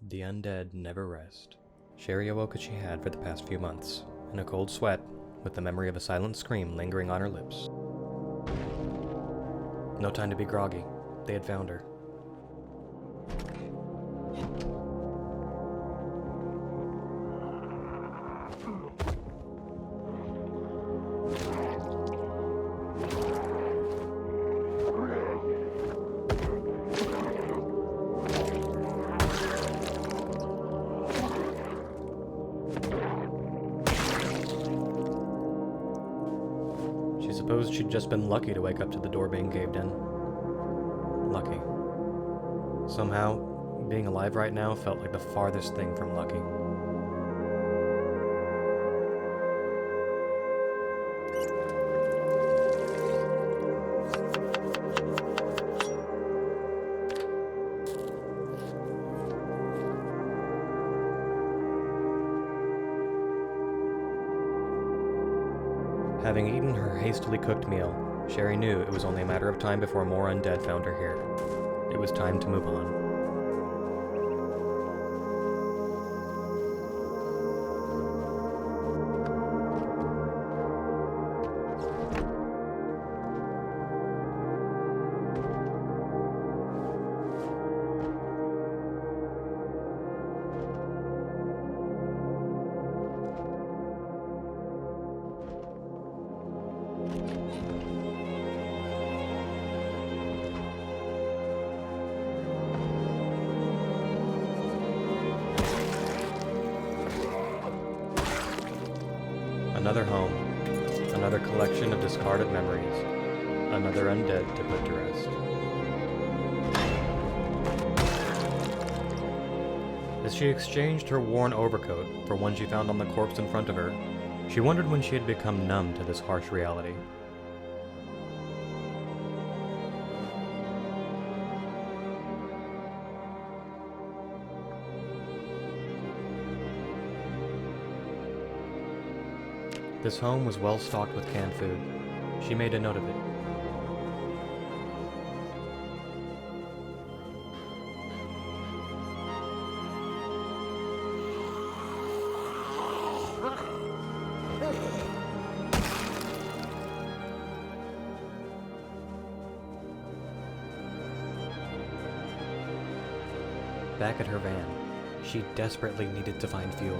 The undead never rest. Sherie awoke as she had for the past few months, in a cold sweat, with the memory of a silent scream lingering on her lips. No time to be groggy. They had found her. She supposed she'd just been lucky to wake up to the door being caved in. Lucky. Somehow, being alive right now felt like the farthest thing from lucky. Having eaten her hastily cooked meal, Sherie knew it was only a matter of time before more undead found her here. It was time to move on. Another home, another collection of discarded memories, another undead to put to rest. As she exchanged her worn overcoat for one she found on the corpse in front of her, she wondered when she had become numb to this harsh reality. This home was well stocked with canned food. She made a note of it. Back at her van, she desperately needed to find fuel.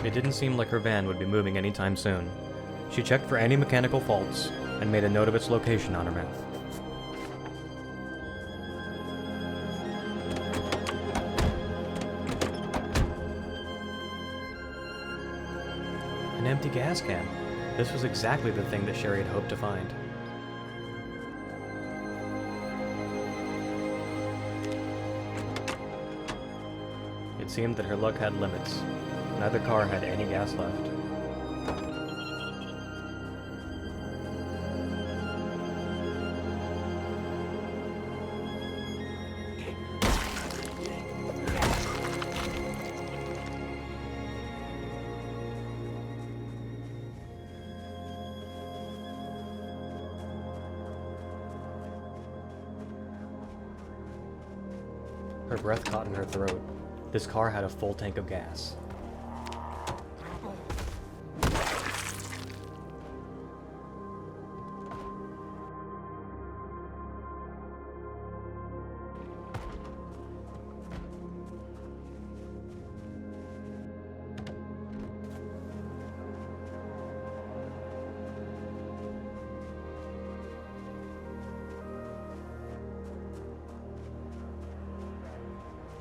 It didn't seem like her van would be moving anytime soon. She checked for any mechanical faults and made a note of its location on her map. An empty gas can. This was exactly the thing that Sherie had hoped to find. It seemed that her luck had limits. Neither car had any gas left. Her breath caught in her throat. This car had a full tank of gas.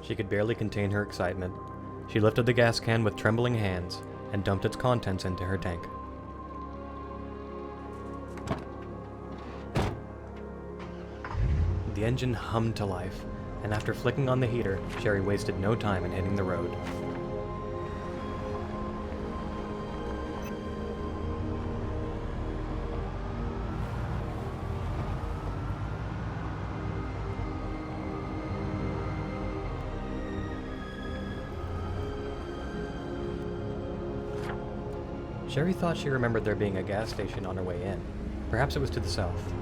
She could barely contain her excitement. She lifted the gas can with trembling hands and dumped its contents into her tank. The engine hummed to life, and after flicking on the heater, Sherie wasted no time in hitting the road. Sherie thought she remembered there being a gas station on her way in. Perhaps it was to the south.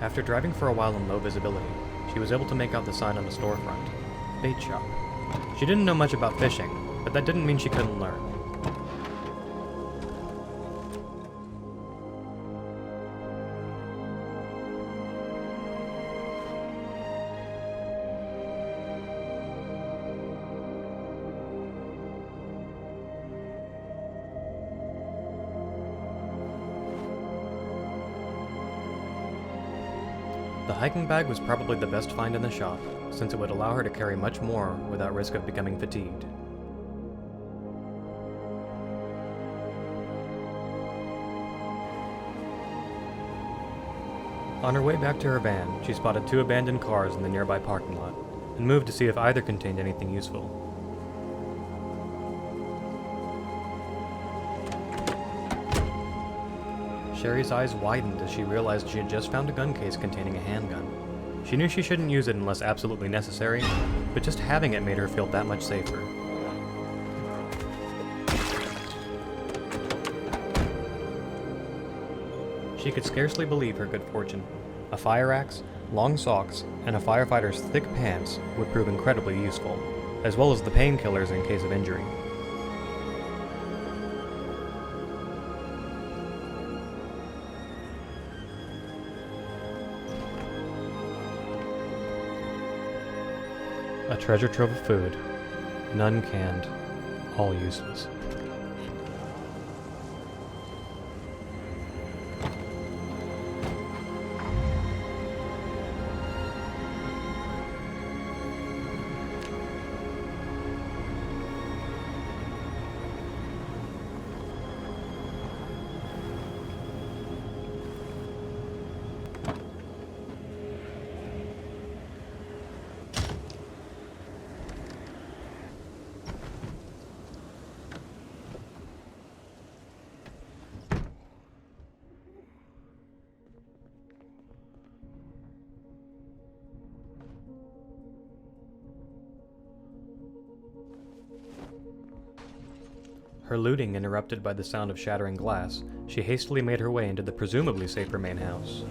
After driving for a while in low visibility, she was able to make out the sign on the storefront. Bait shop. She didn't know much about fishing, but that didn't mean she couldn't learn. The hiking bag was probably the best find in the shop, since it would allow her to carry much more without risk of becoming fatigued. On her way back to her van, she spotted 2 abandoned cars in the nearby parking lot, and moved to see if either contained anything useful. Sherry's eyes widened as she realized she had just found a gun case containing a handgun. She knew she shouldn't use it unless absolutely necessary, but just having it made her feel that much safer. She could scarcely believe her good fortune. A fire axe, long socks, and a firefighter's thick pants would prove incredibly useful, as well as the painkillers in case of injury. A treasure trove of food, none canned, all useless. Her looting interrupted by the sound of shattering glass, she hastily made her way into the presumably safer main house.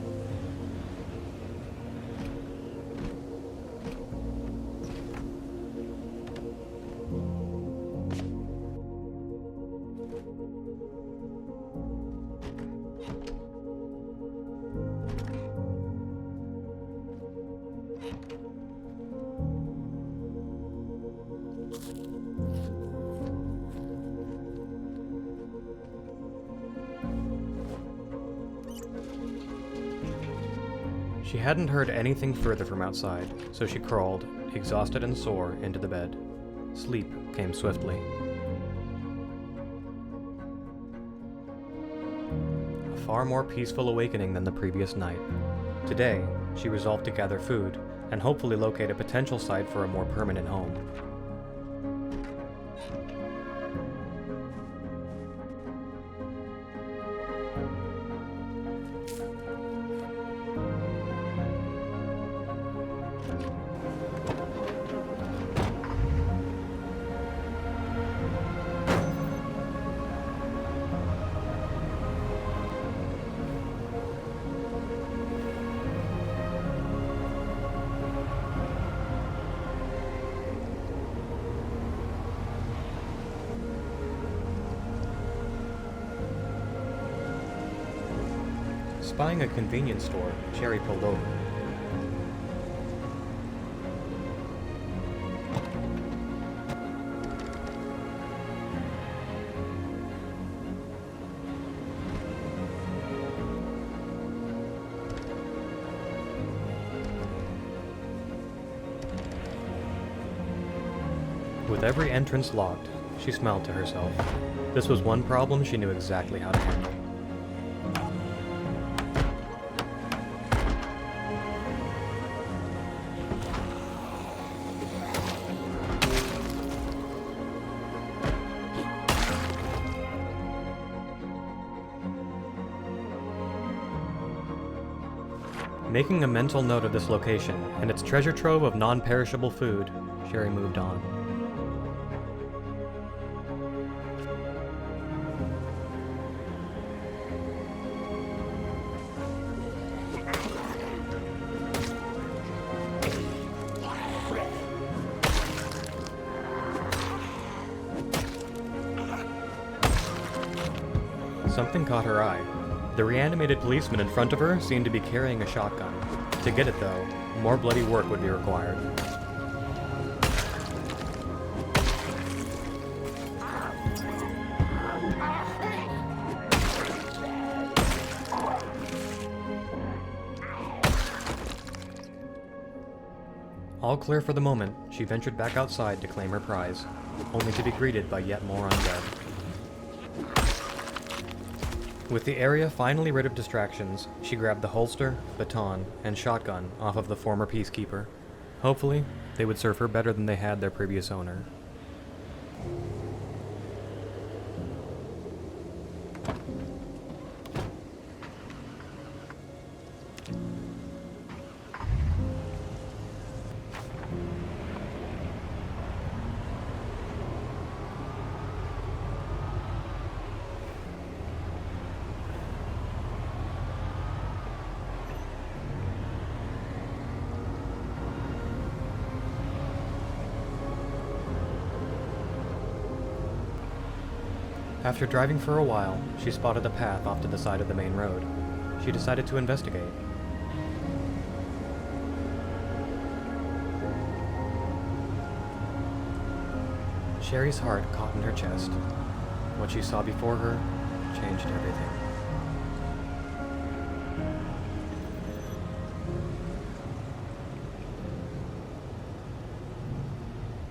She hadn't heard anything further from outside, so she crawled, exhausted and sore, into the bed. Sleep came swiftly. A far more peaceful awakening than the previous night. Today, she resolved to gather food, and hopefully locate a potential site for a more permanent home. Spying a convenience store, Sherie pulled over. With every entrance locked, she smiled to herself. This was one problem she knew exactly how to handle. Making a mental note of this location and its treasure trove of non-perishable food, Sherie moved on. Something caught her eye. The reanimated policeman in front of her seemed to be carrying a shotgun. To get it, though, more bloody work would be required. All clear for the moment, she ventured back outside to claim her prize, only to be greeted by yet more undead. With the area finally rid of distractions, she grabbed the holster, baton, and shotgun off of the former peacekeeper. Hopefully, they would serve her better than they had their previous owner. After driving for a while, she spotted a path off to the side of the main road. She decided to investigate. Sherry's heart caught in her chest. What she saw before her changed everything.